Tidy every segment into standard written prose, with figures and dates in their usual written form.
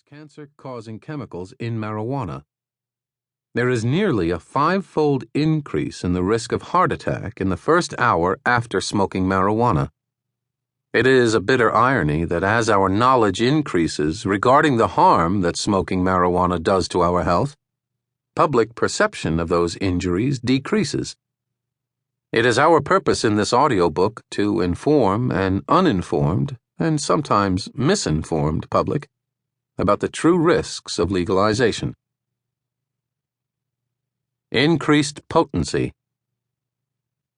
cancer-causing chemicals in marijuana. There is nearly a 5-fold increase in the risk of heart attack in the first hour after smoking marijuana. It is a bitter irony that as our knowledge increases regarding the harm that smoking marijuana does to our health, public perception of those injuries decreases. It is our purpose in this audiobook to inform an uninformed and sometimes misinformed public about the true risks of legalization. Increased potency.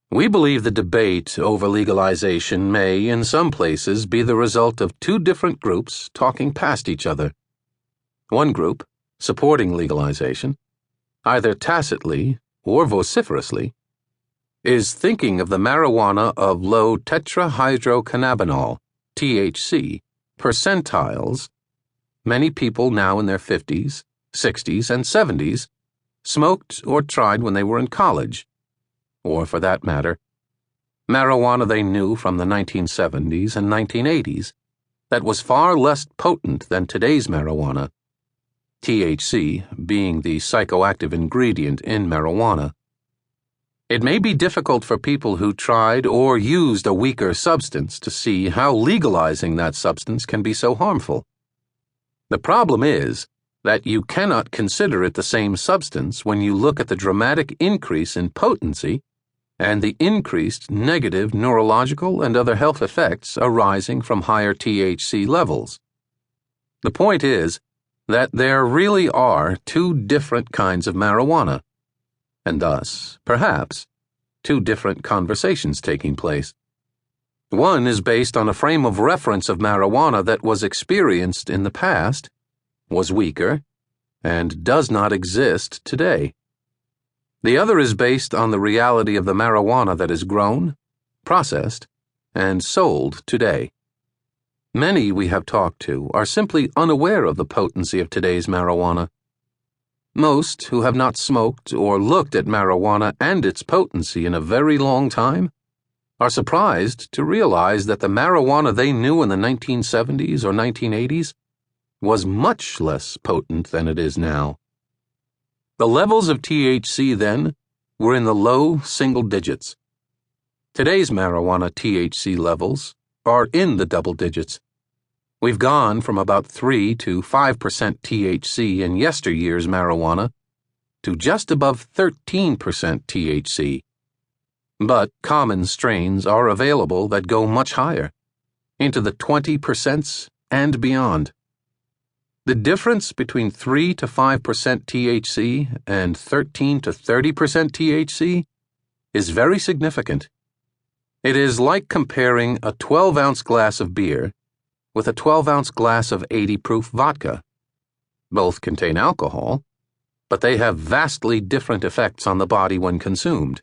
We believe the debate over legalization may, in some places, be the result of two different groups talking past each other. One group, supporting legalization, either tacitly or vociferously, is thinking of the marijuana of low tetrahydrocannabinol, THC, percentiles. Many people now in their 50s, 60s, and 70s smoked or tried when they were in college, or for that matter, marijuana they knew from the 1970s and 1980s that was far less potent than today's marijuana, THC being the psychoactive ingredient in marijuana. It may be difficult for people who tried or used a weaker substance to see how legalizing that substance can be so harmful. The problem is that you cannot consider it the same substance when you look at the dramatic increase in potency and the increased negative neurological and other health effects arising from higher THC levels. The point is that there really are two different kinds of marijuana, and thus, perhaps, two different conversations taking place. One is based on a frame of reference of marijuana that was experienced in the past, was weaker, and does not exist today. The other is based on the reality of the marijuana that is grown, processed, and sold today. Many we have talked to are simply unaware of the potency of today's marijuana. Most who have not smoked or looked at marijuana and its potency in a very long time are surprised to realize that the marijuana they knew in the 1970s or 1980s was much less potent than it is now. The levels of THC then were in the low single digits. Today's marijuana THC levels are in the double digits. We've gone from about 3 to 5% THC in yesteryear's marijuana to just above 13% THC. But common strains are available that go much higher, into the 20% and beyond. The difference between 3 to 5% THC and 13 to 30% THC is very significant. It is like comparing a 12-ounce glass of beer with a 12-ounce glass of 80-proof vodka. Both contain alcohol, but they have vastly different effects on the body when consumed.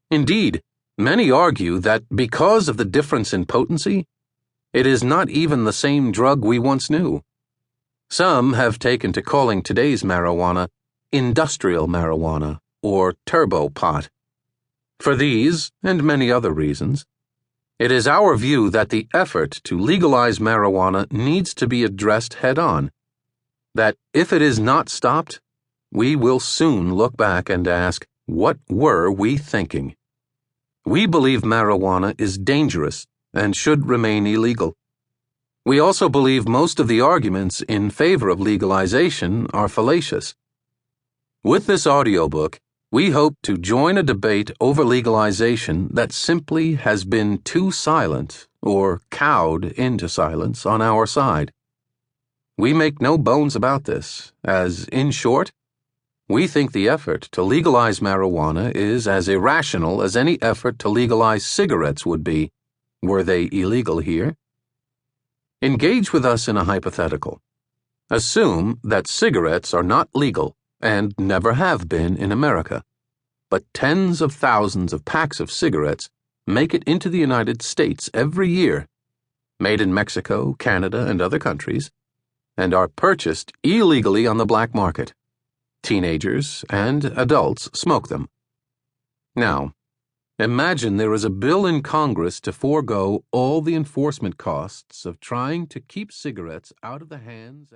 Indeed, many argue that because of the difference in potency, it is not even the same drug we once knew. Some have taken to calling today's marijuana industrial marijuana or turbo pot. For these, and many other reasons, it is our view that the effort to legalize marijuana needs to be addressed head-on, that if it is not stopped, we will soon look back and ask, what were we thinking? We believe marijuana is dangerous and should remain illegal. We also believe most of the arguments in favor of legalization are fallacious. With this audiobook, we hope to join a debate over legalization that simply has been too silent or cowed into silence on our side. We make no bones about this, as, in short, we think the effort to legalize marijuana is as irrational as any effort to legalize cigarettes would be, were they illegal here. Engage with us in a hypothetical. Assume that cigarettes are not legal and never have been in America, but tens of thousands of packs of cigarettes make it into the United States every year, made in Mexico, Canada, and other countries, and are purchased illegally on the black market. Teenagers and adults smoke them. Now, imagine there is a bill in Congress to forego all the enforcement costs of trying to keep cigarettes out of the hands